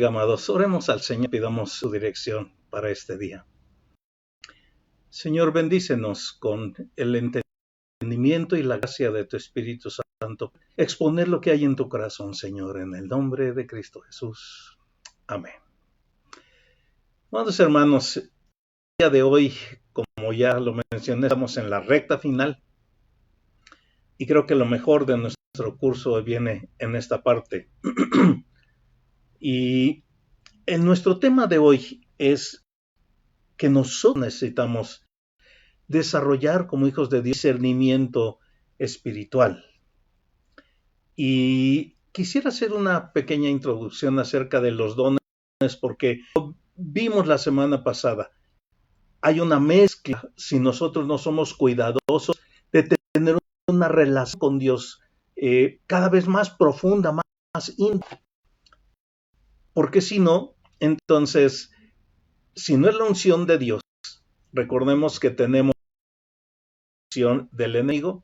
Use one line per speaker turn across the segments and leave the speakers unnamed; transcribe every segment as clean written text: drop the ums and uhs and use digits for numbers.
Amados, oremos al Señor, pidamos su dirección para este día. Señor, bendícenos con el entendimiento y la gracia de tu Espíritu Santo. Exponer lo que hay en tu corazón, Señor, en el nombre de Cristo Jesús. Amén. Amados hermanos, el día de hoy, como ya lo mencioné, estamos en la recta final y creo que lo mejor de nuestro curso viene en esta parte. Y en nuestro tema de hoy es que nosotros necesitamos desarrollar como hijos de Dios discernimiento espiritual. Y quisiera hacer una pequeña introducción acerca de los dones porque vimos la semana pasada, hay una mezcla si nosotros no somos cuidadosos de tener una relación con Dios cada vez más profunda, más íntima. Porque si no, entonces, si no es la unción de Dios, recordemos que tenemos la unción del enemigo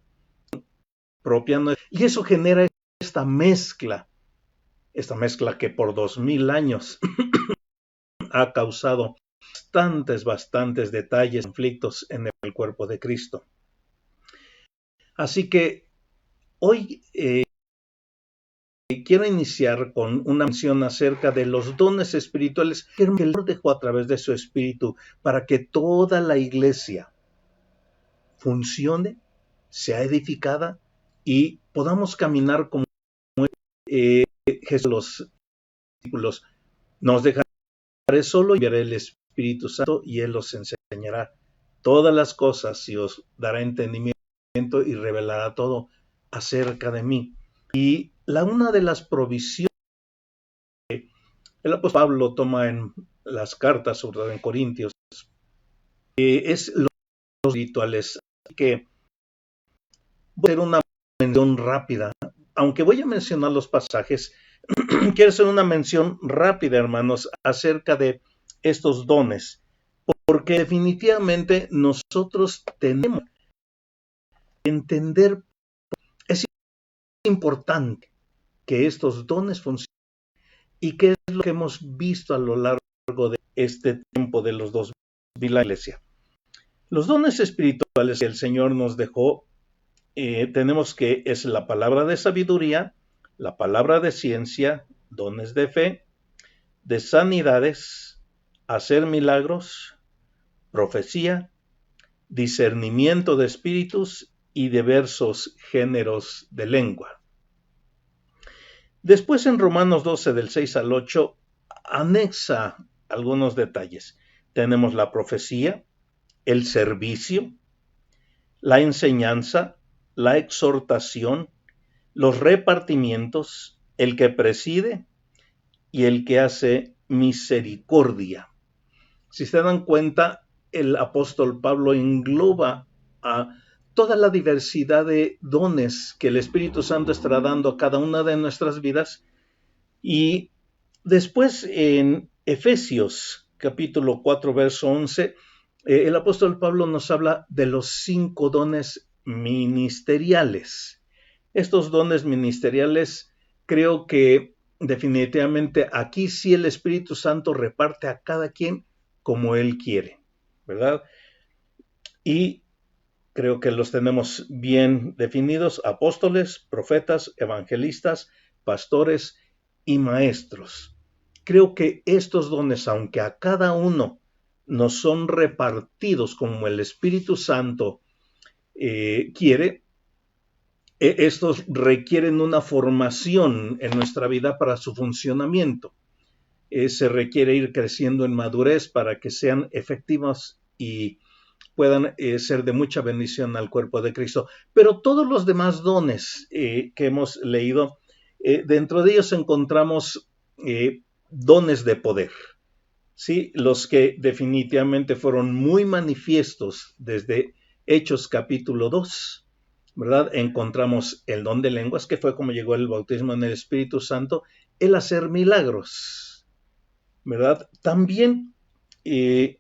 propia, y eso genera esta mezcla que por 2000 años ha causado bastantes detalles, conflictos en el cuerpo de Cristo. Así que hoy quiero iniciar con una mención acerca de los dones espirituales que el Señor dejó a través de su Espíritu para que toda la iglesia funcione, sea edificada y podamos caminar como Jesús. Los discípulos nos dejaré solo y enviaré el Espíritu Santo y Él os enseñará todas las cosas y os dará entendimiento y revelará todo acerca de mí. Y una de las provisiones que el apóstol Pablo toma en las cartas, sobre todo en Corintios, es los espirituales. Así que voy a hacer una mención rápida. Aunque voy a mencionar los pasajes, quiero hacer una mención rápida, hermanos, acerca de estos dones, porque definitivamente nosotros tenemos que entender, es importante que estos dones funcionen y qué es lo que hemos visto a lo largo de este tiempo de los 2000 de la iglesia. Los dones espirituales que el Señor nos dejó, tenemos que es la palabra de sabiduría, la palabra de ciencia, dones de fe, de sanidades, hacer milagros, profecía, discernimiento de espíritus y diversos géneros de lengua. Después en Romanos 12 del 6 al 8 anexa algunos detalles. Tenemos la profecía, el servicio, la enseñanza, la exhortación, los repartimientos, el que preside y el que hace misericordia. Si se dan cuenta, el apóstol Pablo engloba a toda la diversidad de dones que el Espíritu Santo estará dando a cada una de nuestras vidas. Y después en Efesios capítulo 4, verso 11, el apóstol Pablo nos habla de los 5 dones ministeriales. Estos dones ministeriales, creo que definitivamente aquí sí el Espíritu Santo reparte a cada quien como Él quiere, ¿verdad? Y creo que los tenemos bien definidos: apóstoles, profetas, evangelistas, pastores y maestros. Creo que estos dones, aunque a cada uno nos son repartidos como el Espíritu Santo quiere, estos requieren una formación en nuestra vida para su funcionamiento. Se requiere ir creciendo en madurez para que sean efectivos y puedan ser de mucha bendición al cuerpo de Cristo. Pero todos los demás dones que hemos leído, dentro de ellos encontramos dones de poder, ¿sí? Los que definitivamente fueron muy manifiestos desde Hechos capítulo 2, ¿verdad? Encontramos el don de lenguas, que fue como llegó el bautismo en el Espíritu Santo, el hacer milagros, ¿verdad? También el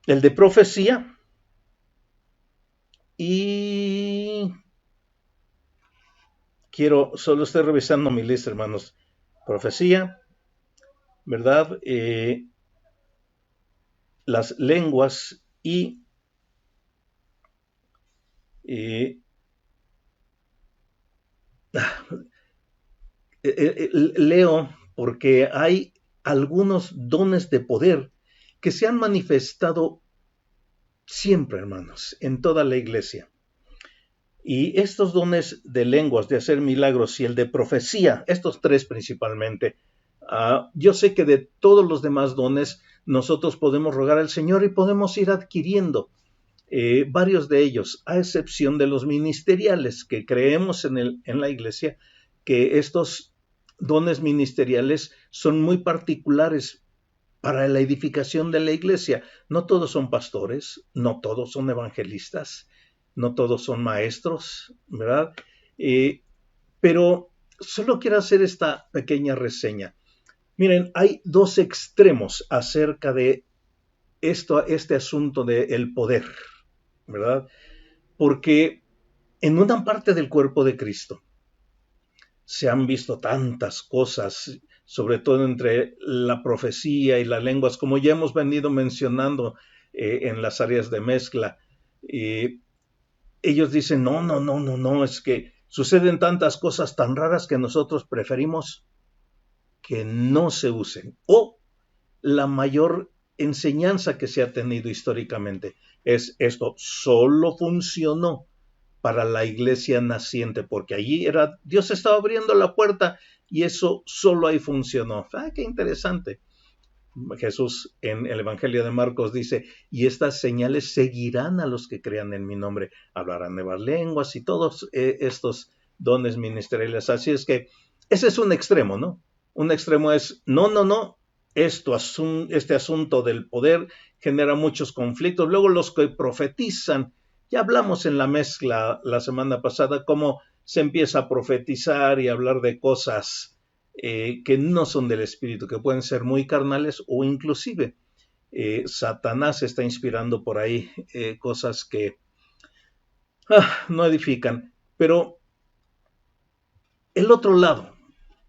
de profecía y solo estoy revisando mi lista, hermanos. Profecía, ¿verdad? Las lenguas y eh, leo porque hay algunos dones de poder que se han manifestado siempre, hermanos, en toda la iglesia. Y estos dones de lenguas, de hacer milagros y el de profecía, estos tres principalmente, yo sé que de todos los demás dones nosotros podemos rogar al Señor y podemos ir adquiriendo varios de ellos, a excepción de los ministeriales, que creemos en la iglesia que estos dones ministeriales son muy particulares para la edificación de la iglesia. No todos son pastores, no todos son evangelistas, no todos son maestros, ¿verdad? Eh, pero solo quiero hacer esta pequeña reseña. Miren, hay dos extremos acerca de este asunto del poder, ¿verdad? Porque en una parte del cuerpo de Cristo se han visto tantas cosas, sobre todo entre la profecía y las lenguas, como ya hemos venido mencionando en las áreas de mezcla. Ellos dicen, no, es que suceden tantas cosas tan raras que nosotros preferimos que no se usen. O la mayor enseñanza que se ha tenido históricamente es esto, solo funcionó para la iglesia naciente, porque allí era, Dios estaba abriendo la puerta y eso solo ahí funcionó. Qué interesante. Jesús en el Evangelio de Marcos dice, y estas señales seguirán a los que crean en mi nombre, hablarán nuevas lenguas y todos estos dones ministeriales. Así es que ese es un extremo, ¿no? Un extremo es, no, este asunto del poder genera muchos conflictos. Luego los que profetizan, ya hablamos en la mezcla la semana pasada, cómo se empieza a profetizar y hablar de cosas que no son del espíritu, que pueden ser muy carnales o inclusive Satanás está inspirando por ahí cosas que no edifican. Pero el otro lado,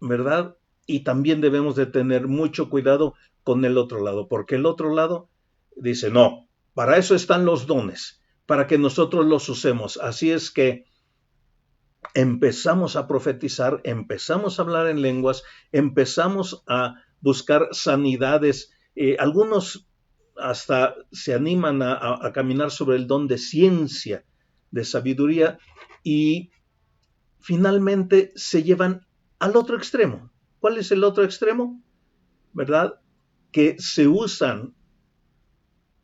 ¿verdad? Y también debemos de tener mucho cuidado con el otro lado, porque el otro lado dice, no, para eso están los dones, para que nosotros los usemos. Así es que empezamos a profetizar, empezamos a hablar en lenguas, empezamos a buscar sanidades. Algunos hasta se animan a caminar sobre el don de ciencia, de sabiduría, y finalmente se llevan al otro extremo. ¿Cuál es el otro extremo? ¿Verdad? Que se usan,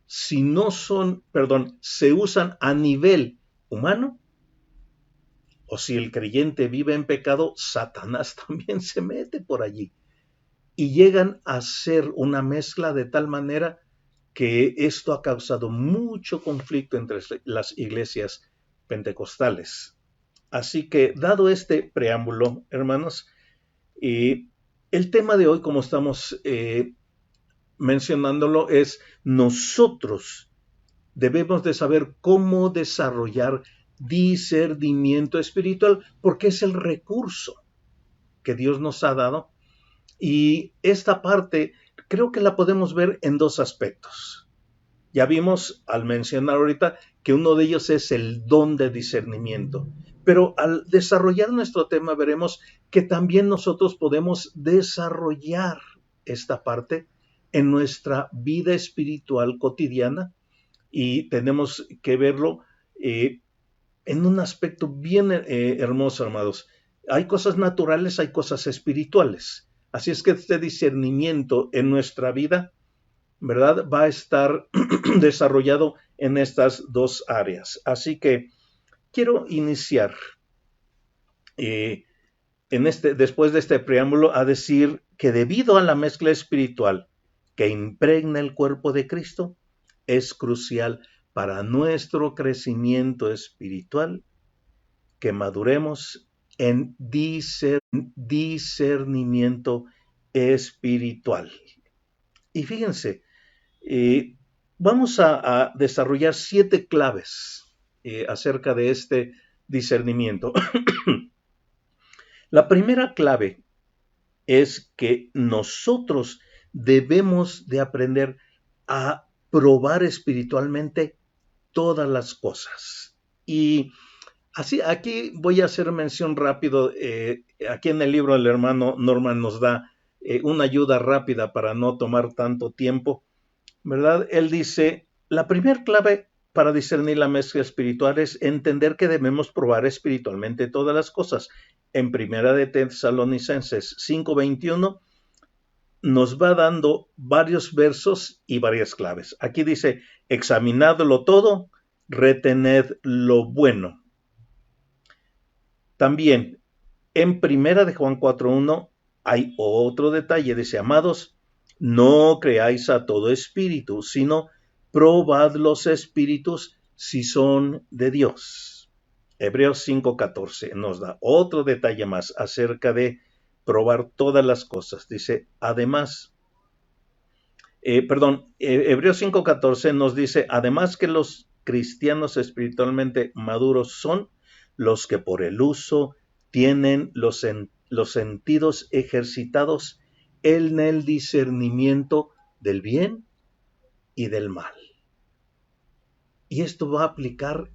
si no son, perdón, se usan a nivel humano, o si el creyente vive en pecado, Satanás también se mete por allí. Y llegan a ser una mezcla de tal manera que esto ha causado mucho conflicto entre las iglesias pentecostales. Así que, dado este preámbulo, hermanos, el tema de hoy, como estamos mencionándolo, es nosotros debemos de saber cómo desarrollar discernimiento espiritual, porque es el recurso que Dios nos ha dado. Y esta parte creo que la podemos ver en dos aspectos. Ya vimos al mencionar ahorita que uno de ellos es el don de discernimiento. Pero al desarrollar nuestro tema veremos que también nosotros podemos desarrollar esta parte en nuestra vida espiritual cotidiana y tenemos que verlo en un aspecto bien hermoso, amados. Hay cosas naturales, hay cosas espirituales. Así es que este discernimiento en nuestra vida, ¿verdad? Va a estar desarrollado en estas dos áreas. Así que quiero iniciar después de este preámbulo a decir que debido a la mezcla espiritual que impregna el cuerpo de Cristo, es crucial para nuestro crecimiento espiritual que maduremos en discernimiento espiritual. Y fíjense, vamos a desarrollar 7 claves acerca de este discernimiento. La primera clave es que nosotros debemos de aprender a probar espiritualmente todas las cosas. Y así, aquí voy a hacer mención rápido. Aquí en el libro el hermano Norman nos da una ayuda rápida para no tomar tanto tiempo, ¿verdad? Él dice, la primera clave para discernir la mezcla espiritual es entender que debemos probar espiritualmente todas las cosas. En Primera de Tesalonicenses 5:21 nos va dando varios versos y varias claves. Aquí dice, examinadlo todo, retened lo bueno. También en Primera de Juan 4:1 hay otro detalle, dice, amados, no creáis a todo espíritu, sino probad los espíritus si son de Dios. Hebreos 5:14 nos da otro detalle más acerca de probar todas las cosas. Dice, además, Hebreos 5:14 nos dice, además que los cristianos espiritualmente maduros son los que por el uso tienen los sentidos ejercitados en el discernimiento del bien y del mal. Y esto va a aplicar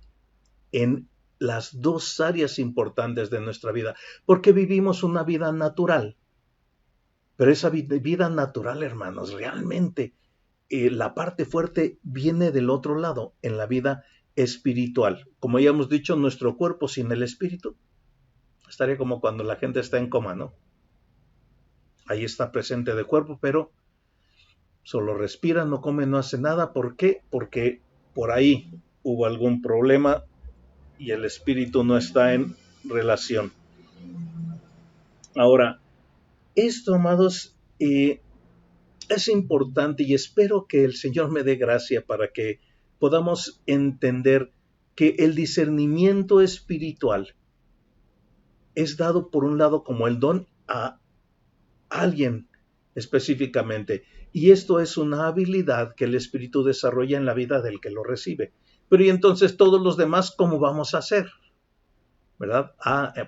en las dos áreas importantes de nuestra vida, porque vivimos una vida natural. Pero esa vida natural, hermanos, realmente la parte fuerte viene del otro lado, en la vida espiritual. Como ya hemos dicho, nuestro cuerpo sin el espíritu estaría como cuando la gente está en coma, ¿no? Ahí está presente de cuerpo, pero solo respira, no come, no hace nada. ¿Por qué? Porque por ahí hubo algún problema y el espíritu no está en relación. Ahora, esto, amados, es importante y espero que el Señor me dé gracia para que podamos entender que el discernimiento espiritual es dado por un lado como el don a alguien específicamente, y esto es una habilidad que el Espíritu desarrolla en la vida del que lo recibe. Pero y entonces todos los demás, ¿cómo vamos a hacer? ¿Verdad?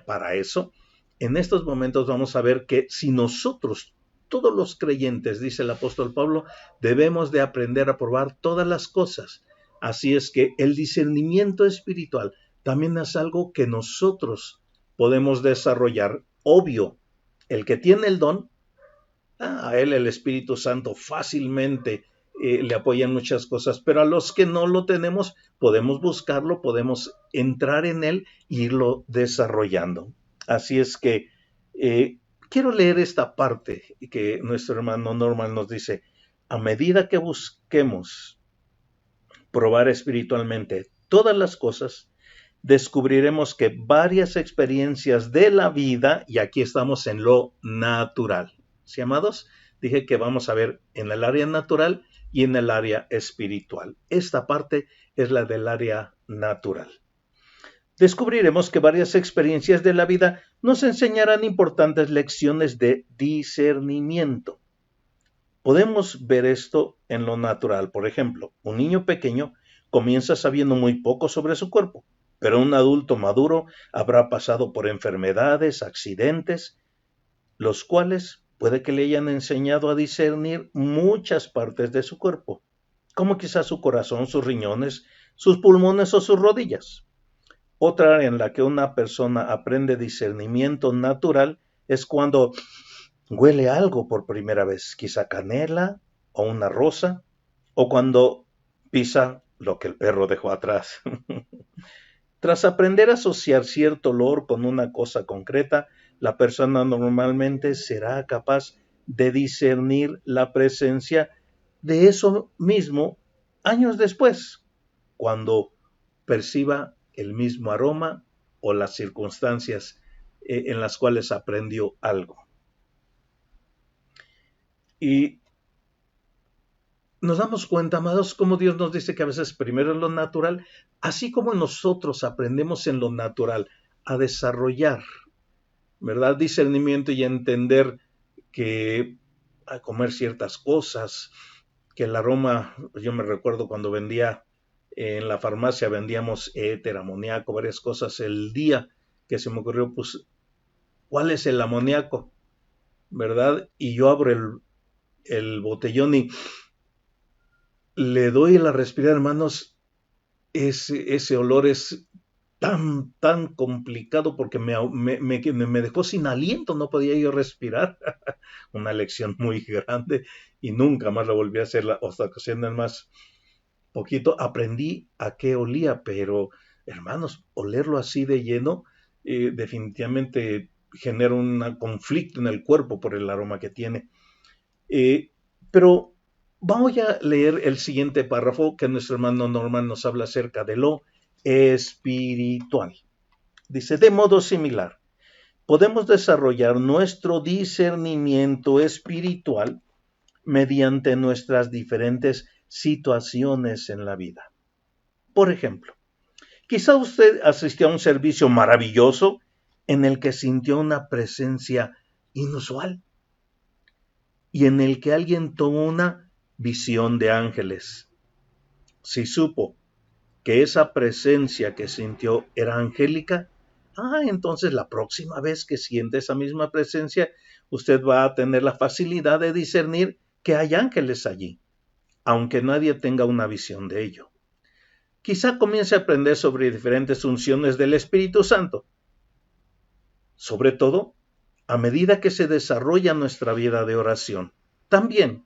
Para eso, en estos momentos vamos a ver que si nosotros, todos los creyentes, dice el apóstol Pablo, debemos de aprender a probar todas las cosas. Así es que el discernimiento espiritual también es algo que nosotros podemos desarrollar. Obvio, el que tiene el don, a él el Espíritu Santo fácilmente le apoya en muchas cosas, pero a los que no lo tenemos, podemos buscarlo, podemos entrar en él e irlo desarrollando. Así es que quiero leer esta parte que nuestro hermano Norman nos dice, a medida que busquemos probar espiritualmente todas las cosas, descubriremos que varias experiencias de la vida, y aquí estamos en lo natural, ¿sí, amados? Dije que vamos a ver en el área natural y en el área espiritual. Esta parte es la del área natural. Descubriremos que varias experiencias de la vida nos enseñarán importantes lecciones de discernimiento. Podemos ver esto en lo natural. Por ejemplo, un niño pequeño comienza sabiendo muy poco sobre su cuerpo, pero un adulto maduro habrá pasado por enfermedades, accidentes, los cuales puede que le hayan enseñado a discernir muchas partes de su cuerpo, como quizás su corazón, sus riñones, sus pulmones o sus rodillas. Otra área en la que una persona aprende discernimiento natural es cuando huele algo por primera vez, quizá canela o una rosa, o cuando pisa lo que el perro dejó atrás. Tras aprender a asociar cierto olor con una cosa concreta, la persona normalmente será capaz de discernir la presencia de eso mismo años después, cuando perciba el mismo aroma o las circunstancias en las cuales aprendió algo. Y nos damos cuenta, amados, como Dios nos dice que a veces primero en lo natural, así como nosotros aprendemos en lo natural a desarrollar, ¿verdad? Discernimiento y a entender que a comer ciertas cosas, que el aroma, yo me recuerdo cuando vendía en la farmacia, vendíamos éter, amoníaco, varias cosas, el día que se me ocurrió, pues, ¿cuál es el amoníaco? ¿Verdad? Y yo abro el botellón y le doy la respirar, hermanos. Ese olor es tan complicado porque me dejó sin aliento, no podía yo respirar. Una lección muy grande y nunca más la volví a hacer hasta ocasiones más poquito. Aprendí a qué olía, pero hermanos, olerlo así de lleno definitivamente genera un conflicto en el cuerpo por el aroma que tiene. Pero vamos a leer el siguiente párrafo que nuestro hermano Norman nos habla acerca de lo espiritual. Dice, de modo similar, podemos desarrollar nuestro discernimiento espiritual mediante nuestras diferentes situaciones en la vida. Por ejemplo, quizá usted asistió a un servicio maravilloso en el que sintió una presencia inusual y en el que alguien tuvo una visión de ángeles. Si supo que esa presencia que sintió era angélica, entonces la próxima vez que siente esa misma presencia, usted va a tener la facilidad de discernir que hay ángeles allí, aunque nadie tenga una visión de ello. Quizá comience a aprender sobre diferentes unciones del Espíritu Santo, sobre todo a medida que se desarrolla nuestra vida de oración. También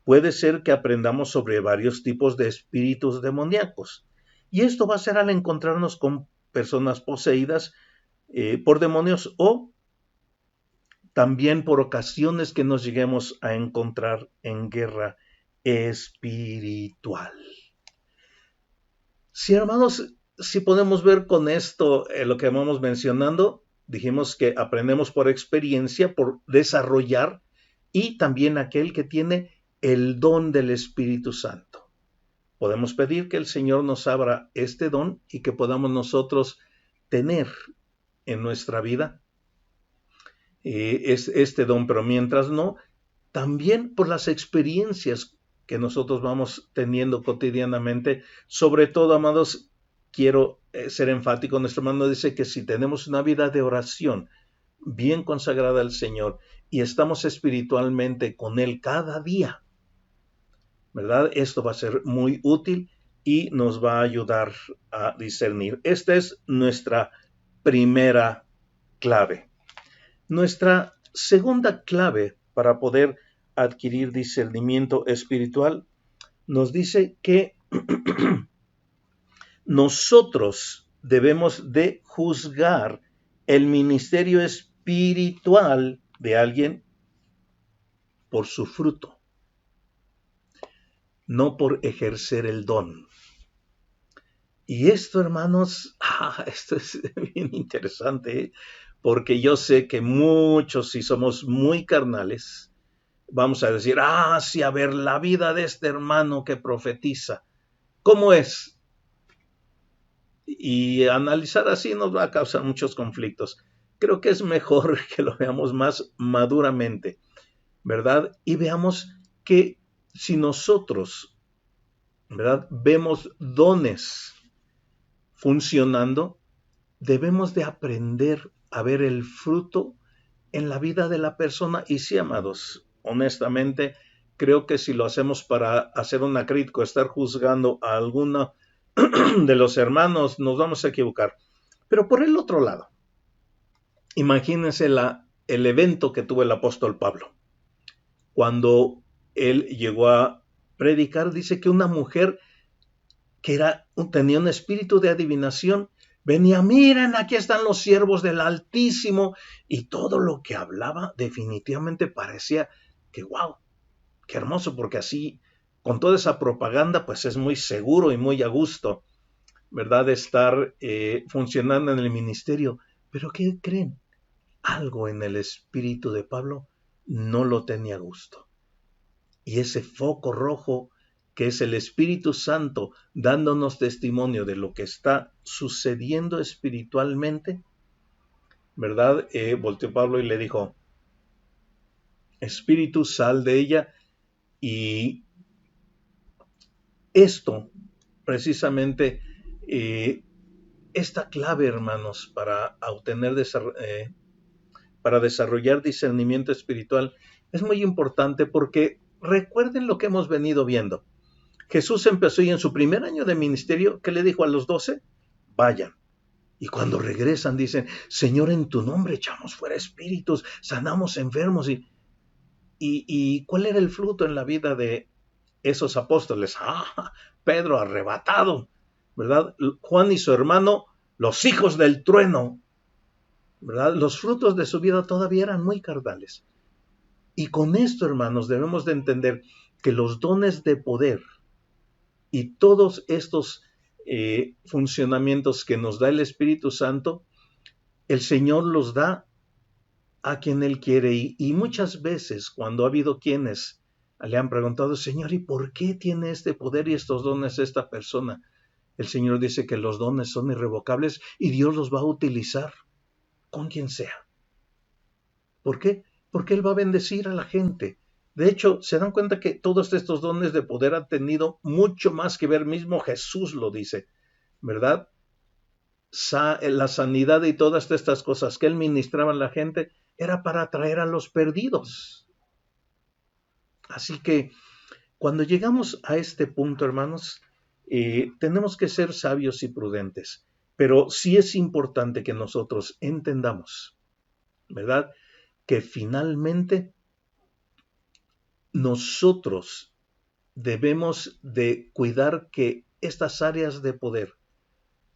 puede ser que aprendamos sobre varios tipos de espíritus demoníacos. Y esto va a ser al encontrarnos con personas poseídas por demonios o también por ocasiones que nos lleguemos a encontrar en guerra espiritual. Sí, hermanos, si podemos ver con esto lo que vamos mencionando, dijimos que aprendemos por experiencia, por desarrollar, y también aquel que tiene el don del Espíritu Santo. Podemos pedir que el Señor nos abra este don y que podamos nosotros tener en nuestra vida este don, pero mientras no, también por las experiencias que nosotros vamos teniendo cotidianamente. Sobre todo, amados, quiero ser enfático. Nuestro hermano dice que si tenemos una vida de oración bien consagrada al Señor y estamos espiritualmente con Él cada día, ¿verdad? Esto va a ser muy útil y nos va a ayudar a discernir. Esta es nuestra primera clave. Nuestra segunda clave para poder adquirir discernimiento espiritual nos dice que nosotros debemos de juzgar el ministerio espiritual de alguien por su fruto, no por ejercer el don. Y esto, hermanos, esto es bien interesante, porque yo sé que muchos, si somos muy carnales, vamos a decir, sí, a ver, la vida de este hermano que profetiza, ¿cómo es? Y analizar así nos va a causar muchos conflictos. Creo que es mejor que lo veamos más maduramente, ¿verdad? Y veamos que si nosotros, ¿verdad?, vemos dones funcionando, debemos de aprender a ver el fruto en la vida de la persona. Y sí, amados, honestamente, creo que si lo hacemos para hacer una crítica, estar juzgando a alguno de los hermanos, nos vamos a equivocar. Pero por el otro lado, imagínense el evento que tuvo el apóstol Pablo. Cuando él llegó a predicar, dice que una mujer que tenía un espíritu de adivinación, venía, miren, aquí están los siervos del Altísimo, y todo lo que hablaba definitivamente parecía que, wow, qué hermoso, porque así, con toda esa propaganda, pues es muy seguro y muy a gusto, ¿verdad?, de estar funcionando en el ministerio. Pero ¿qué creen? Algo en el espíritu de Pablo no lo tenía a gusto. Y ese foco rojo que es el Espíritu Santo dándonos testimonio de lo que está sucediendo espiritualmente, ¿verdad? Volteó Pablo y le dijo, Espíritu, sal de ella. Y esto, precisamente, esta clave, hermanos, para desarrollar discernimiento espiritual, es muy importante porque recuerden lo que hemos venido viendo. Jesús empezó y en su primer año de ministerio, ¿qué le dijo a los 12? Vayan. Y cuando regresan dicen, Señor, en tu nombre echamos fuera espíritus, sanamos enfermos. ¿Y cuál era el fruto en la vida de esos apóstoles? Pedro arrebatado, ¿verdad? Juan y su hermano, los hijos del trueno, ¿verdad? Los frutos de su vida todavía eran muy carnales. Y con esto, hermanos, debemos de entender que los dones de poder y todos estos funcionamientos que nos da el Espíritu Santo, el Señor los da a quien Él quiere. Y muchas veces cuando ha habido quienes le han preguntado, Señor, ¿y por qué tiene este poder y estos dones esta persona? El Señor dice que los dones son irrevocables y Dios los va a utilizar con quien sea. ¿Por qué? Porque Él va a bendecir a la gente. De hecho, se dan cuenta que todos estos dones de poder han tenido mucho más que ver, mismo Jesús lo dice, ¿verdad? La sanidad y todas estas cosas que Él ministraba a la gente era para atraer a los perdidos. Así que cuando llegamos a este punto, hermanos, tenemos que ser sabios y prudentes, pero sí es importante que nosotros entendamos, ¿verdad?, que finalmente nosotros debemos de cuidar que estas áreas de poder,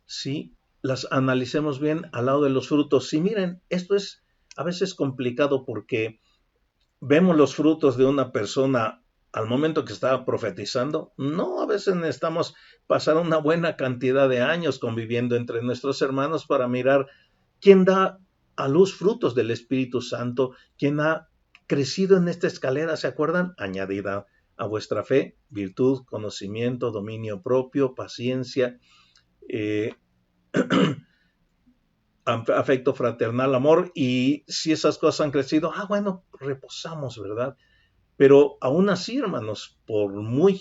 ¿sí?, las analicemos bien al lado de los frutos. Sí, miren, esto es a veces complicado porque vemos los frutos de una persona al momento que está profetizando. No, a veces necesitamos pasar una buena cantidad de años conviviendo entre nuestros hermanos para mirar quién da a luz frutos del Espíritu Santo, quién ha crecido en esta escalera, ¿se acuerdan? Añadida a vuestra fe, virtud, conocimiento, dominio propio, paciencia, afecto fraternal, amor. Y si esas cosas han crecido, bueno, reposamos, ¿verdad? Pero aún así, hermanos, por muy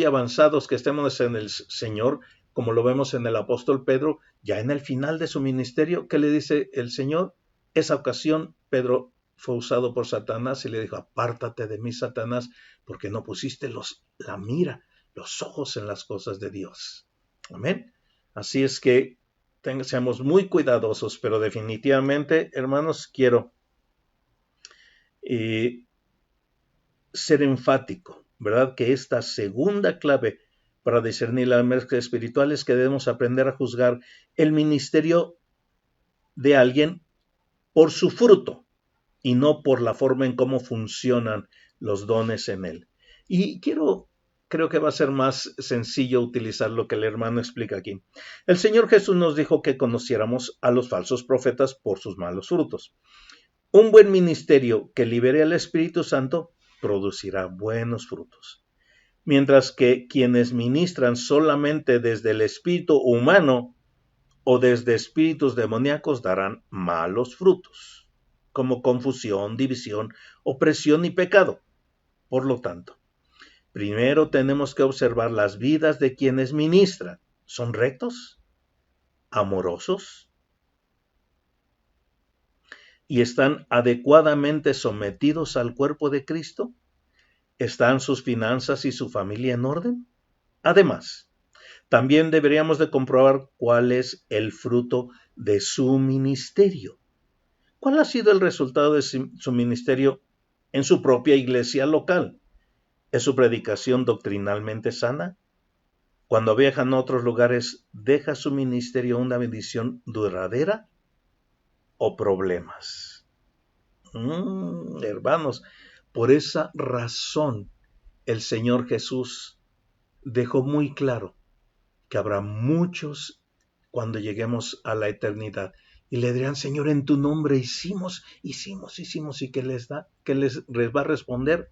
avanzados que estemos en el Señor, como lo vemos en el apóstol Pedro, ya en el final de su ministerio, ¿qué le dice el Señor? Esa ocasión, Pedro fue usado por Satanás y le dijo, apártate de mí, Satanás, porque no pusiste la mira, los ojos en las cosas de Dios. Amén. Así es que seamos muy cuidadosos, pero definitivamente, hermanos, quiero ser enfático, ¿verdad? Que esta segunda clave para discernir la mezcla espiritual es que debemos aprender a juzgar el ministerio de alguien por su fruto y no por la forma en cómo funcionan los dones en él. Y creo que va a ser más sencillo utilizar lo que el hermano explica aquí. El Señor Jesús nos dijo que conociéramos a los falsos profetas por sus malos frutos. Un buen ministerio que libere al Espíritu Santo producirá buenos frutos, mientras que quienes ministran solamente desde el espíritu humano o desde espíritus demoníacos darán malos frutos, como confusión, división, opresión y pecado. Por lo tanto, primero tenemos que observar las vidas de quienes ministran. ¿Son rectos? ¿Amorosos? ¿Y están adecuadamente sometidos al cuerpo de Cristo? ¿Están sus finanzas y su familia en orden? Además, también deberíamos de comprobar cuál es el fruto de su ministerio. ¿Cuál ha sido el resultado de su ministerio en su propia iglesia local? ¿Es su predicación doctrinalmente sana? Cuando viajan a otros lugares, ¿deja su ministerio una bendición duradera o problemas? Hermanos, por esa razón el Señor Jesús dejó muy claro que habrá muchos cuando lleguemos a la eternidad y le dirán, Señor, en tu nombre hicimos, y que les va a responder,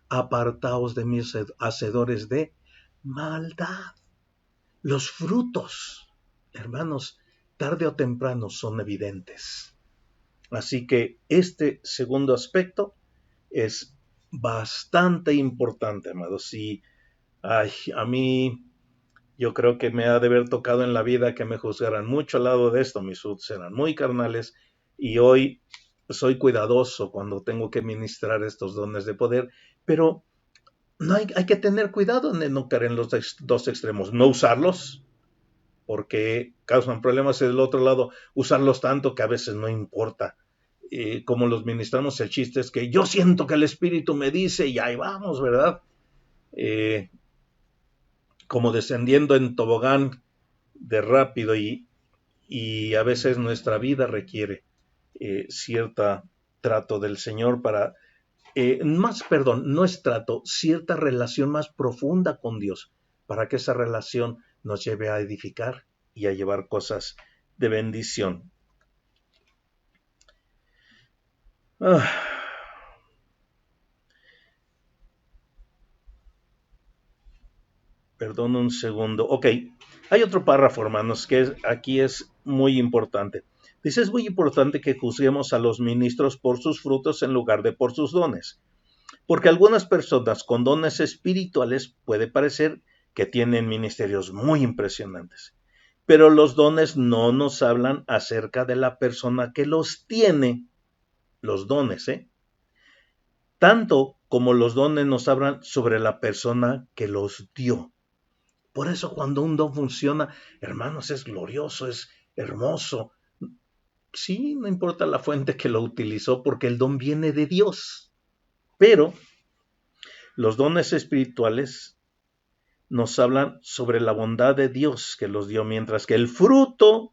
apartaos de mí, hacedores de maldad. Los frutos, hermanos, tarde o temprano son evidentes. Así que este segundo aspecto es bastante importante, amados. Y a mí, yo creo que me ha de haber tocado en la vida que me juzgaran mucho al lado de esto. Mis frutos eran muy carnales y hoy soy cuidadoso cuando tengo que ministrar estos dones de poder, pero no hay que tener cuidado en no caer en los dos extremos, no usarlos porque causan problemas, y del otro lado usarlos tanto que a veces no importa cómo los ministramos. El chiste es que yo siento que el Espíritu me dice y ahí vamos, ¿verdad? Como descendiendo en tobogán de rápido, y a veces nuestra vida requiere cierto trato del Señor para, no es trato, cierta relación más profunda con Dios, para que esa relación nos lleve a edificar y a llevar cosas de bendición. Perdón un segundo. Ok, hay otro párrafo, hermanos, que aquí es muy importante. Dice, es muy importante que juzguemos a los ministros por sus frutos en lugar de por sus dones. Porque algunas personas con dones espirituales puede parecer que tienen ministerios muy impresionantes. Pero los dones no nos hablan acerca de la persona que los tiene. Los dones, tanto como los dones nos hablan sobre la persona que los dio. Por eso cuando un don funciona, hermanos, es glorioso, es hermoso. Sí, no importa la fuente que lo utilizó, porque el don viene de Dios. Pero los dones espirituales nos hablan sobre la bondad de Dios que los dio, mientras que el fruto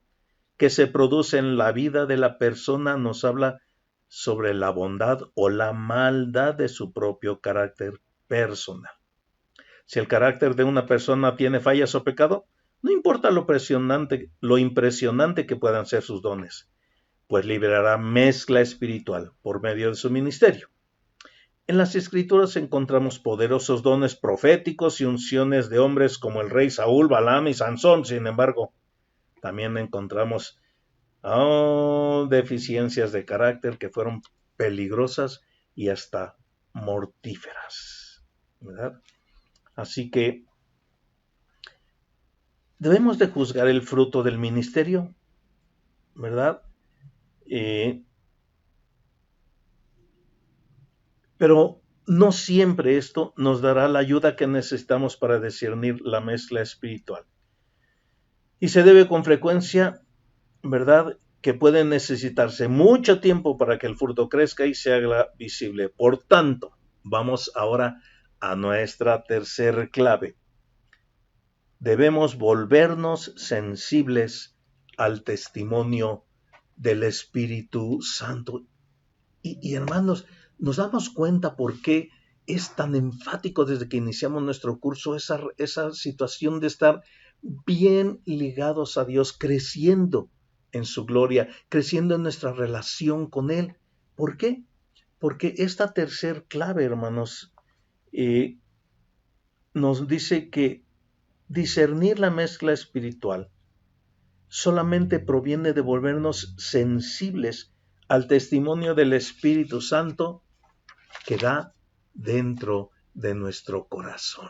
que se produce en la vida de la persona nos habla sobre la bondad o la maldad de su propio carácter personal. Si el carácter de una persona tiene fallas o pecado, no importa lo impresionante que puedan ser sus dones, pues liberará mezcla espiritual por medio de su ministerio. En las Escrituras encontramos poderosos dones proféticos y unciones de hombres como el rey Saúl, Balaam y Sansón. Sin embargo, también encontramos deficiencias de carácter que fueron peligrosas y hasta mortíferas, ¿verdad? Así que debemos de juzgar el fruto del ministerio, ¿verdad? Pero no siempre esto nos dará la ayuda que necesitamos para discernir la mezcla espiritual. Y se debe con frecuencia, ¿verdad?, que puede necesitarse mucho tiempo para que el fruto crezca y se haga visible. Por tanto, vamos ahora a nuestra tercera clave. Debemos volvernos sensibles al testimonio del Espíritu Santo. Y hermanos, nos damos cuenta por qué es tan enfático desde que iniciamos nuestro curso esa situación de estar bien ligados a Dios, creciendo en su gloria, creciendo en nuestra relación con Él. ¿Por qué? Porque esta tercera clave, hermanos, nos dice que discernir la mezcla espiritual solamente proviene de volvernos sensibles al testimonio del Espíritu Santo que da dentro de nuestro corazón.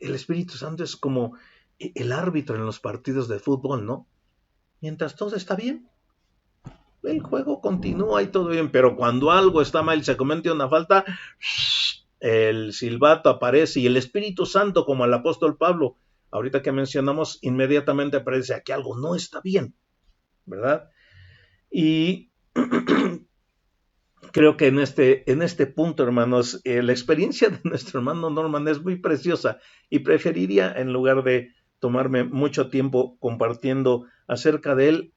El Espíritu Santo es como el árbitro en los partidos de fútbol, ¿no? Mientras todo está bien, el juego continúa y todo bien, pero cuando algo está mal y se comete una falta, el silbato aparece y el Espíritu Santo, como el apóstol Pablo, ahorita que mencionamos, inmediatamente aparece aquí algo no está bien, ¿verdad? Y creo que en este punto, hermanos, la experiencia de nuestro hermano Norman es muy preciosa y preferiría, en lugar de tomarme mucho tiempo compartiendo acerca de él,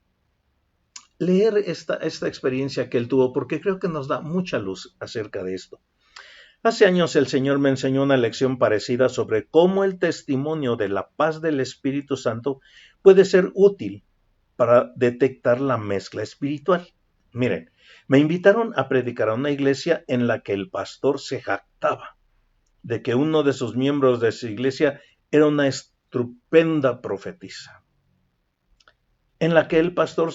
leer esta experiencia que él tuvo, porque creo que nos da mucha luz acerca de esto. Hace años el Señor me enseñó una lección parecida sobre cómo el testimonio de la paz del Espíritu Santo puede ser útil para detectar la mezcla espiritual. Miren, me invitaron a predicar a una iglesia en la que el pastor se jactaba de que uno de sus miembros de su iglesia era una estupenda profetisa. En la que el pastor,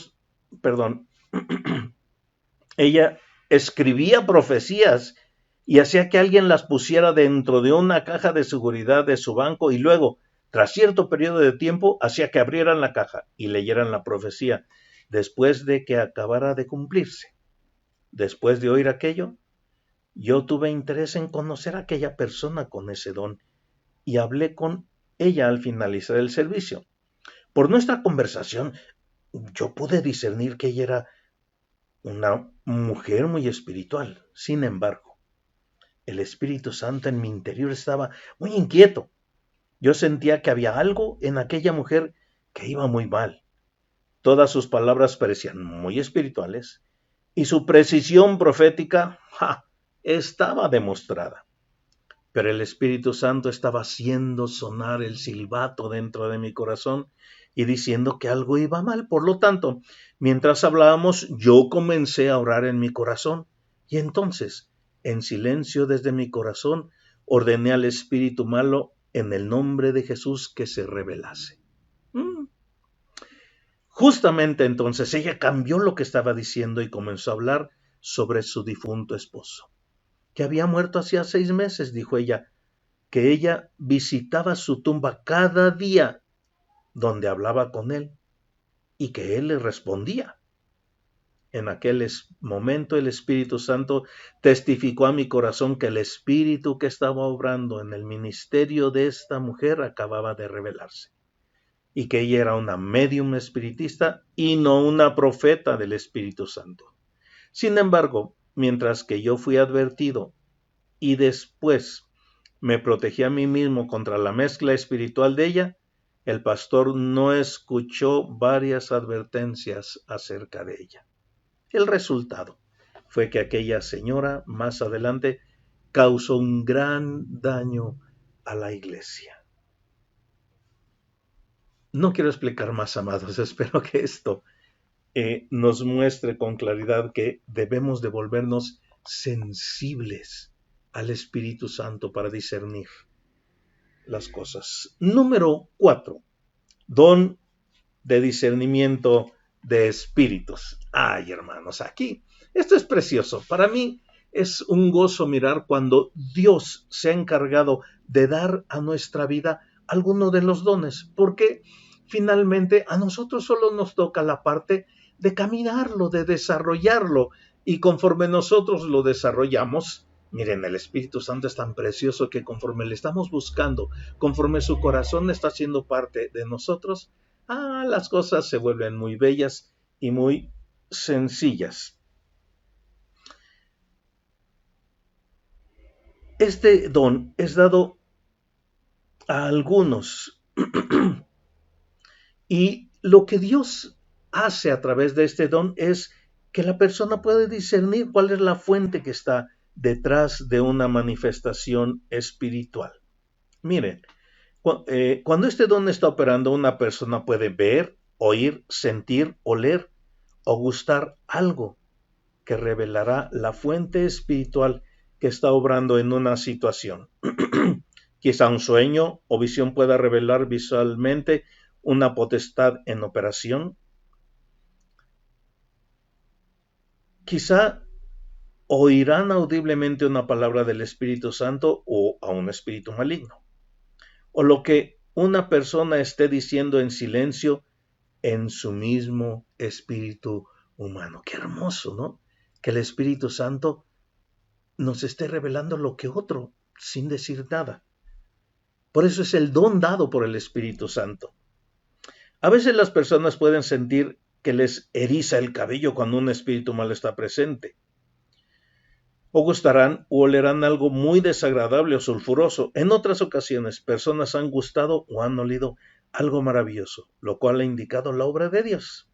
ella escribía profecías y hacía que alguien las pusiera dentro de una caja de seguridad de su banco y luego, tras cierto periodo de tiempo, hacía que abrieran la caja y leyeran la profecía. después de que acabara de cumplirse. Después de oír aquello, yo tuve interés en conocer a aquella persona con ese don y hablé con ella al finalizar el servicio. Por nuestra conversación, yo pude discernir que ella era una mujer muy espiritual. Sin embargo, el Espíritu Santo en mi interior estaba muy inquieto. Yo sentía que había algo en aquella mujer que iba muy mal. Todas sus palabras parecían muy espirituales y su precisión profética estaba demostrada. Pero el Espíritu Santo estaba haciendo sonar el silbato dentro de mi corazón y diciendo que algo iba mal. Por lo tanto, mientras hablábamos, yo comencé a orar en mi corazón y entonces, en silencio desde mi corazón, ordené al espíritu malo en el nombre de Jesús que se rebelase. Justamente entonces ella cambió lo que estaba diciendo y comenzó a hablar sobre su difunto esposo, que había muerto hacía 6 meses, dijo ella, que ella visitaba su tumba cada día donde hablaba con él y que él le respondía. En aquel momento el Espíritu Santo testificó a mi corazón que el espíritu que estaba obrando en el ministerio de esta mujer acababa de revelarse y que ella era una médium espiritista y no una profeta del Espíritu Santo. Sin embargo, mientras que yo fui advertido y después me protegí a mí mismo contra la mezcla espiritual de ella, el pastor no escuchó varias advertencias acerca de ella. El resultado fue que aquella señora más adelante causó un gran daño a la iglesia. No quiero explicar más, amados, espero que esto nos muestre con claridad que debemos de volvernos sensibles al Espíritu Santo para discernir las cosas. Número 4, don de discernimiento de espíritus. Ay, hermanos, aquí, esto es precioso. Para mí es un gozo mirar cuando Dios se ha encargado de dar a nuestra vida alguno de los dones, porque finalmente a nosotros solo nos toca la parte de caminarlo, de desarrollarlo, y conforme nosotros lo desarrollamos, miren, el Espíritu Santo es tan precioso que conforme le estamos buscando, conforme su corazón está siendo parte de nosotros, las cosas se vuelven muy bellas y muy sencillas. Este don es dado a algunos y lo que Dios hace a través de este don es que la persona puede discernir cuál es la fuente que está detrás de una manifestación espiritual. Miren, cuando este don está operando, una persona puede ver, oír, sentir, oler o gustar algo que revelará la fuente espiritual que está obrando en una situación. Quizá un sueño o visión pueda revelar visualmente una potestad en operación. Quizá oirán audiblemente una palabra del Espíritu Santo o a un espíritu maligno. O lo que una persona esté diciendo en silencio en su mismo espíritu humano. Qué hermoso, ¿no? Que el Espíritu Santo nos esté revelando lo que otro sin decir nada. Por eso es el don dado por el Espíritu Santo. A veces las personas pueden sentir que les eriza el cabello cuando un espíritu malo está presente. O gustarán o olerán algo muy desagradable o sulfuroso. En otras ocasiones, personas han gustado o han olido algo maravilloso, lo cual ha indicado la obra de Dios.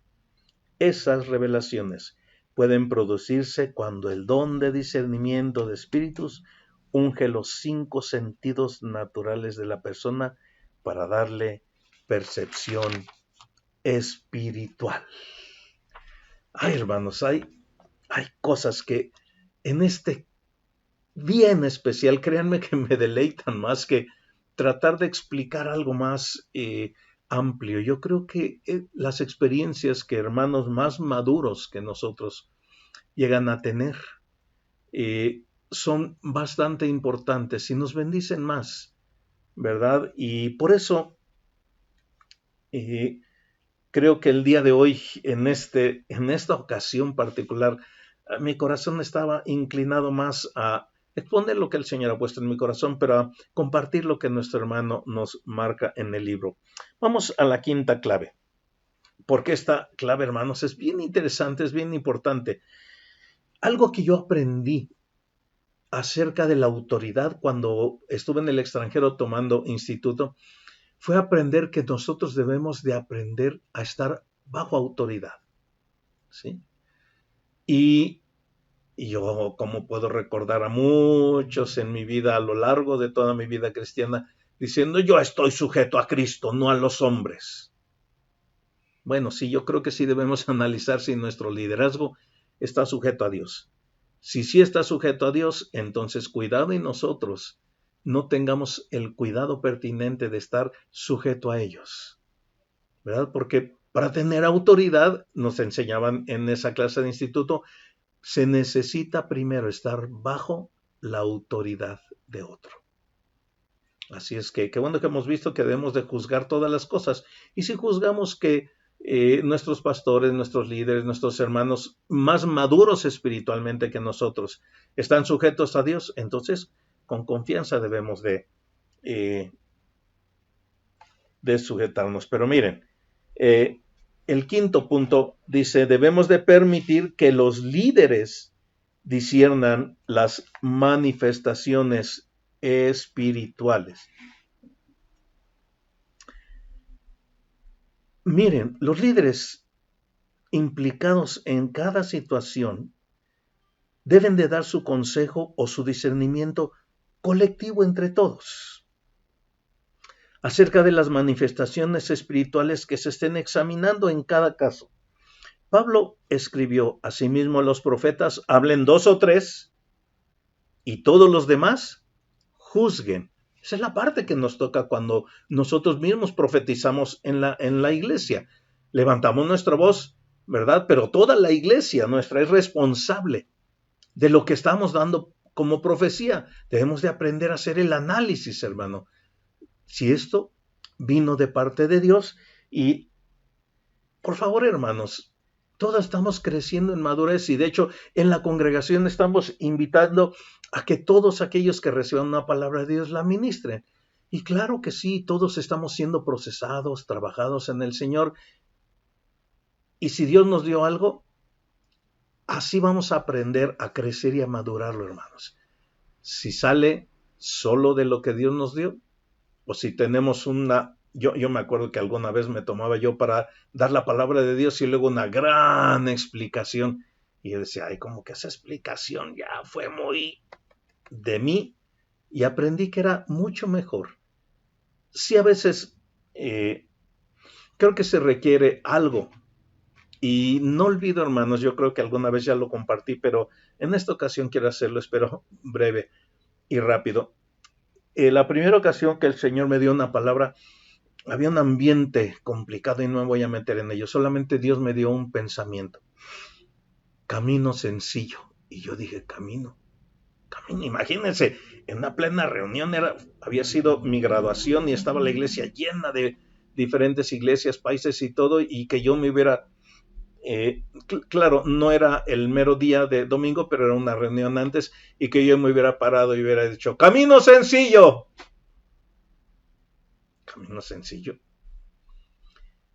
Esas revelaciones pueden producirse cuando el don de discernimiento de espíritus unge los 5 sentidos naturales de la persona para darle percepción espiritual. Ay, hermanos, hay cosas que en este bien especial, créanme que me deleitan más que tratar de explicar algo más amplio. Yo creo que las experiencias que hermanos más maduros que nosotros llegan a tener son bastante importantes y nos bendicen más, ¿verdad? Y por eso creo que el día de hoy, en esta ocasión particular, mi corazón estaba inclinado más a exponer lo que el Señor ha puesto en mi corazón, pero a compartir lo que nuestro hermano nos marca en el libro. Vamos a la quinta clave, porque esta clave, hermanos, es bien interesante, es bien importante. Algo que yo aprendí acerca de la autoridad cuando estuve en el extranjero tomando instituto, fue aprender que nosotros debemos de aprender a estar bajo autoridad, ¿sí? Y yo, como puedo recordar a muchos en mi vida, a lo largo de toda mi vida cristiana, diciendo, yo estoy sujeto a Cristo, no a los hombres. Bueno, sí, yo creo que sí debemos analizar si nuestro liderazgo está sujeto a Dios. Si sí está sujeto a Dios, entonces cuidado y nosotros no tengamos el cuidado pertinente de estar sujeto a ellos, ¿verdad? Porque para tener autoridad, nos enseñaban en esa clase de instituto, se necesita primero estar bajo la autoridad de otro. Así es que qué bueno que hemos visto que debemos de juzgar todas las cosas. Y si juzgamos que nuestros pastores, nuestros líderes, nuestros hermanos más maduros espiritualmente que nosotros están sujetos a Dios, entonces con confianza debemos de sujetarnos. Pero miren, el quinto punto dice, debemos de permitir que los líderes disciernan las manifestaciones espirituales. Miren, los líderes implicados en cada situación deben de dar su consejo o su discernimiento colectivo entre todos acerca de las manifestaciones espirituales que se estén examinando en cada caso. Pablo escribió, asimismo los profetas hablen 2 o 3 y todos los demás juzguen. Esa es la parte que nos toca cuando nosotros mismos profetizamos en la iglesia. Levantamos nuestra voz, ¿verdad? Pero toda la iglesia nuestra es responsable de lo que estamos dando como profecía. Debemos de aprender a hacer el análisis, hermano. Si esto vino de parte de Dios y, por favor, hermanos, todos estamos creciendo en madurez y de hecho en la congregación estamos invitando a que todos aquellos que reciban una palabra de Dios la ministren. Y claro que sí, todos estamos siendo procesados, trabajados en el Señor. Y si Dios nos dio algo, así vamos a aprender a crecer y a madurarlo, hermanos. Si sale solo de lo que Dios nos dio, o si tenemos yo me acuerdo que alguna vez me tomaba yo para dar la palabra de Dios y luego una gran explicación. Y yo decía, ay, como que esa explicación ya fue muy de mí. Y aprendí que era mucho mejor. Sí, a veces creo que se requiere algo. Y no olvido, hermanos, yo creo que alguna vez ya lo compartí, pero en esta ocasión quiero hacerlo, espero breve y rápido. La primera ocasión que el Señor me dio una palabra, había un ambiente complicado y no me voy a meter en ello. Solamente Dios me dio un pensamiento. Camino sencillo. Y yo dije, camino. Imagínense, en una plena reunión había sido mi graduación y estaba la iglesia llena de diferentes iglesias, países y todo, y que yo me hubiera... claro, no era el mero día de domingo, pero era una reunión antes, y que yo me hubiera parado y hubiera dicho, camino sencillo. Camino sencillo.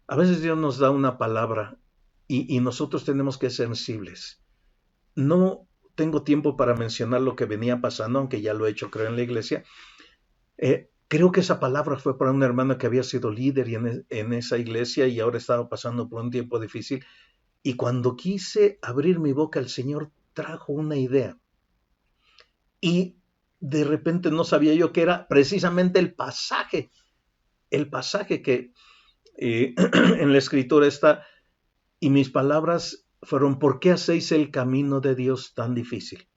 A veces Dios nos da una palabra y nosotros tenemos que ser sensibles. No tengo tiempo para mencionar lo que venía pasando, aunque ya lo he hecho, creo, en la iglesia. Creo que esa palabra fue para una hermana que había sido líder en esa iglesia y ahora estaba pasando por un tiempo difícil. Y cuando quise abrir mi boca, el Señor trajo una idea. Y de repente no sabía yo que era precisamente el pasaje que en la escritura está, y mis palabras fueron, ¿por qué hacéis el camino de Dios tan difícil?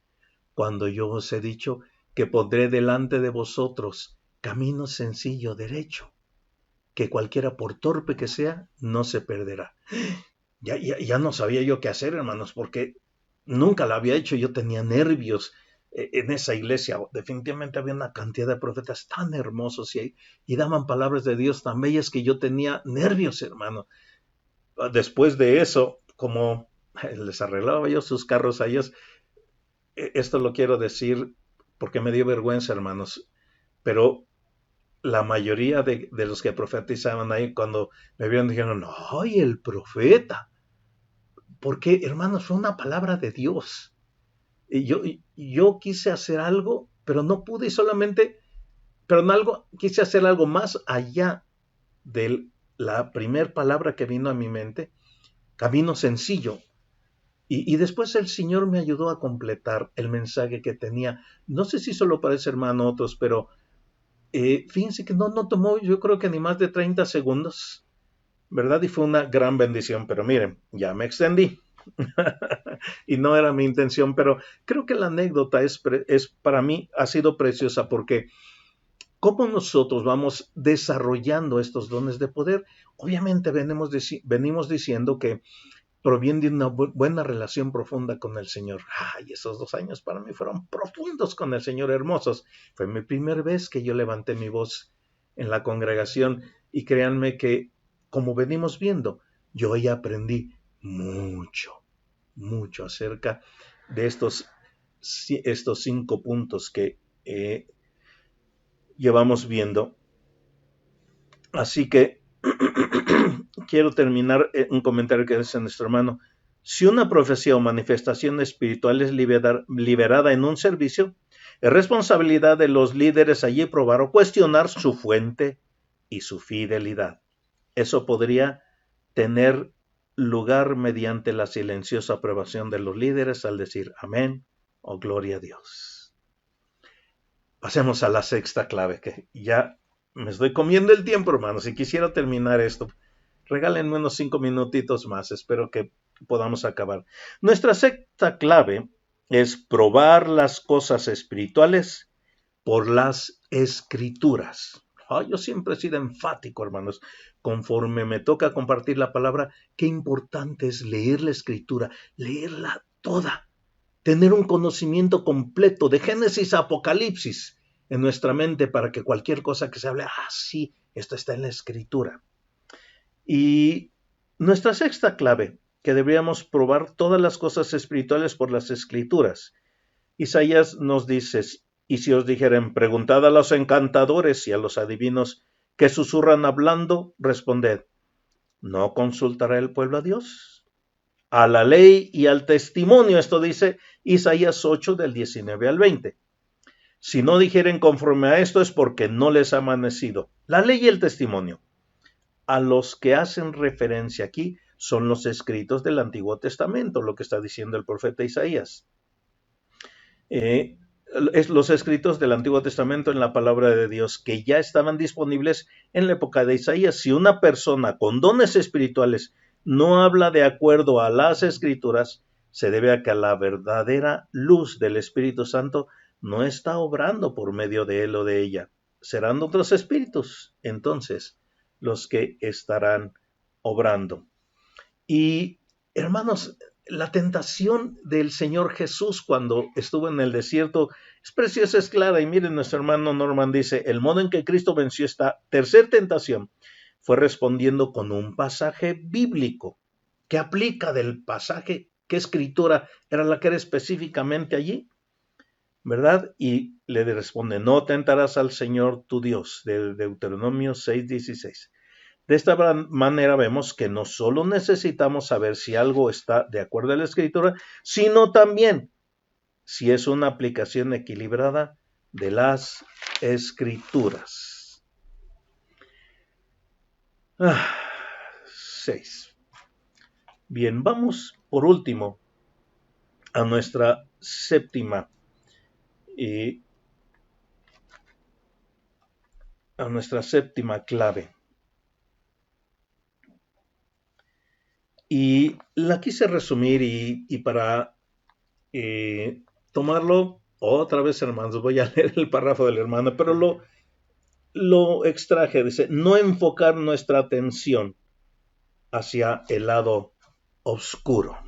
Cuando yo os he dicho que pondré delante de vosotros camino sencillo, derecho, que cualquiera, por torpe que sea, no se perderá. Ya no sabía yo qué hacer, hermanos, porque nunca lo había hecho. Yo tenía nervios en esa iglesia. Definitivamente había una cantidad de profetas tan hermosos y daban palabras de Dios tan bellas que yo tenía nervios, hermano. Después de eso, como les arreglaba yo sus carros a ellos, esto lo quiero decir porque me dio vergüenza, hermanos, pero la mayoría de los que profetizaban ahí, cuando me vieron, dijeron, ¡ay, el profeta! Porque, hermanos, fue una palabra de Dios. Y yo quise hacer algo, pero no pude, y solamente, pero en algo, quise hacer algo más allá de la primer palabra que vino a mi mente, camino sencillo. Y después el Señor me ayudó a completar el mensaje que tenía. No sé si solo para ese hermano o otros, pero fíjense que no tomó, yo creo que ni más de 30 segundos, ¿verdad? Y fue una gran bendición, pero miren, ya me extendí. Y no era mi intención, pero creo que la anécdota es para mí ha sido preciosa porque cómo nosotros vamos desarrollando estos dones de poder. Obviamente venimos diciendo que proviene de una buena relación profunda con el Señor. Ay, esos 2 años para mí fueron profundos con el Señor, hermosos. Fue mi primera vez que yo levanté mi voz en la congregación y créanme que, como venimos viendo, yo ya aprendí mucho acerca de estos 5 puntos que llevamos viendo. Así que quiero terminar un comentario que dice nuestro hermano. Si una profecía o manifestación espiritual es liberada en un servicio, es responsabilidad de los líderes allí probar o cuestionar su fuente y su fidelidad. Eso podría tener lugar mediante la silenciosa aprobación de los líderes al decir amén o gloria a Dios. Pasemos a la sexta clave, que ya me estoy comiendo el tiempo, hermanos, y quisiera terminar esto. Regálenme unos 5 minutitos más, espero que podamos acabar. Nuestra sexta clave es probar las cosas espirituales por las escrituras. Yo siempre he sido enfático, hermanos, conforme me toca compartir la palabra, qué importante es leer la escritura, leerla toda, tener un conocimiento completo de Génesis a Apocalipsis en nuestra mente para que cualquier cosa que se hable, sí, esto está en la escritura. Y nuestra sexta clave, que deberíamos probar todas las cosas espirituales por las escrituras. Isaías nos dice, y si os dijeren, preguntad a los encantadores y a los adivinos que susurran hablando, responded, ¿no consultará el pueblo a Dios? A la ley y al testimonio, esto dice Isaías 8 del 19 al 20. Si no dijeren conforme a esto es porque no les ha amanecido. La ley y el testimonio. A los que hacen referencia aquí son los escritos del Antiguo Testamento, lo que está diciendo el profeta Isaías. Los escritos del Antiguo Testamento en la palabra de Dios que ya estaban disponibles en la época de Isaías. Si una persona con dones espirituales no habla de acuerdo a las escrituras, se debe a que la verdadera luz del Espíritu Santo no está obrando por medio de él o de ella. Serán otros espíritus, entonces, los que estarán obrando. Y, hermanos, la tentación del Señor Jesús cuando estuvo en el desierto es preciosa, es clara. Y miren, nuestro hermano Norman dice, el modo en que Cristo venció esta tercera tentación fue respondiendo con un pasaje bíblico que aplica del pasaje, qué escritura era la que era específicamente allí, ¿verdad? Y le responde, no tentarás al Señor tu Dios, del Deuteronomio 6:16. De esta manera vemos que no solo necesitamos saber si algo está de acuerdo a la escritura, sino también si es una aplicación equilibrada de las escrituras. 6. Bien, vamos por último a nuestra séptima clave. Y la quise resumir y para tomarlo otra vez, hermanos, voy a leer el párrafo del hermano, pero lo extraje, dice, no enfocar nuestra atención hacia el lado oscuro.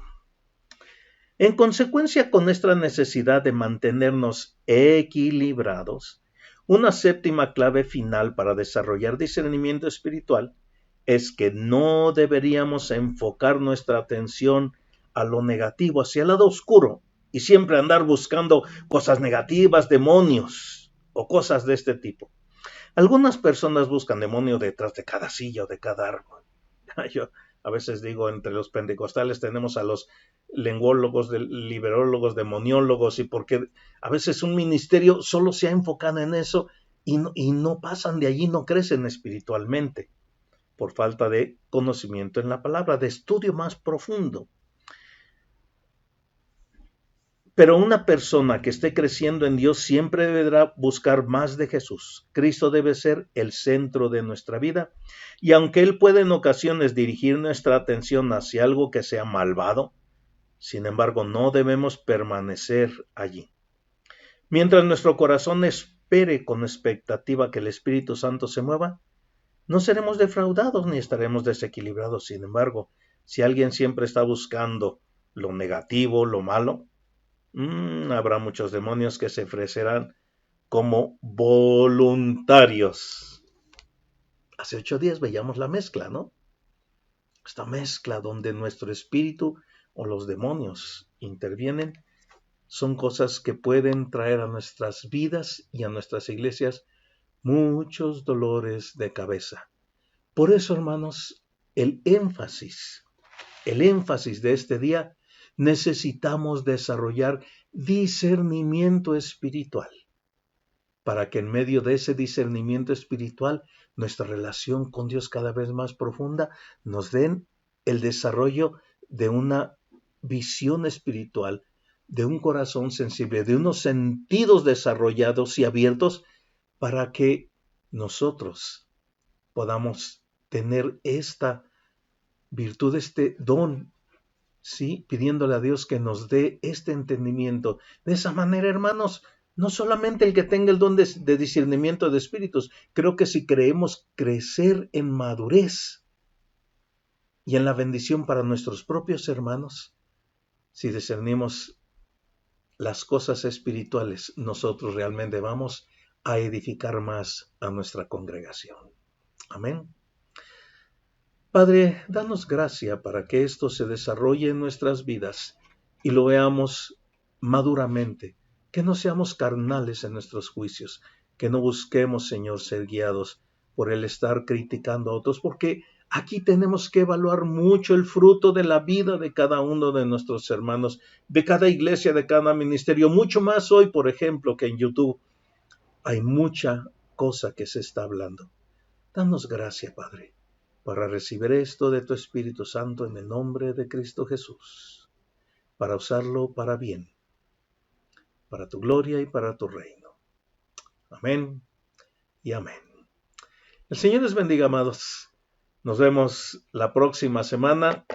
En consecuencia con nuestra necesidad de mantenernos equilibrados, una séptima clave final para desarrollar discernimiento espiritual es que no deberíamos enfocar nuestra atención a lo negativo, hacia el lado oscuro, y siempre andar buscando cosas negativas, demonios o cosas de este tipo. Algunas personas buscan demonios detrás de cada silla o de cada árbol. Yo a veces digo, entre los pentecostales tenemos a los lenguólogos, liberólogos, demoniólogos, y porque a veces un ministerio solo se ha enfocado en eso y no pasan de allí, no crecen espiritualmente, por falta de conocimiento en la palabra, de estudio más profundo. Pero una persona que esté creciendo en Dios siempre deberá buscar más de Jesús. Cristo debe ser el centro de nuestra vida, y aunque Él puede en ocasiones dirigir nuestra atención hacia algo que sea malvado, sin embargo no debemos permanecer allí. Mientras nuestro corazón espere con expectativa que el Espíritu Santo se mueva, no seremos defraudados ni estaremos desequilibrados. Sin embargo, si alguien siempre está buscando lo negativo, lo malo, habrá muchos demonios que se ofrecerán como voluntarios. Hace 8 días veíamos la mezcla, ¿no? Esta mezcla donde nuestro espíritu o los demonios intervienen son cosas que pueden traer a nuestras vidas y a nuestras iglesias muchos dolores de cabeza. Por eso, hermanos, el énfasis de este día, necesitamos desarrollar discernimiento espiritual, para que en medio de ese discernimiento espiritual, nuestra relación con Dios cada vez más profunda, nos den el desarrollo de una visión espiritual, de un corazón sensible, de unos sentidos desarrollados y abiertos, para que nosotros podamos tener esta virtud, este don, ¿sí? Pidiéndole a Dios que nos dé este entendimiento. De esa manera, hermanos, no solamente el que tenga el don de discernimiento de espíritus, creo que si creemos crecer en madurez y en la bendición para nuestros propios hermanos, si discernimos las cosas espirituales, nosotros realmente vamos a edificar más a nuestra congregación. Amén. Padre, danos gracia para que esto se desarrolle en nuestras vidas y lo veamos maduramente, que no seamos carnales en nuestros juicios, que no busquemos, Señor, ser guiados por el estar criticando a otros, porque aquí tenemos que evaluar mucho el fruto de la vida de cada uno de nuestros hermanos, de cada iglesia, de cada ministerio, mucho más hoy, por ejemplo, que en YouTube hay mucha cosa que se está hablando. Danos gracia, Padre, para recibir esto de tu Espíritu Santo en el nombre de Cristo Jesús, para usarlo para bien, para tu gloria y para tu reino. Amén y amén. El Señor les bendiga, amados. Nos vemos la próxima semana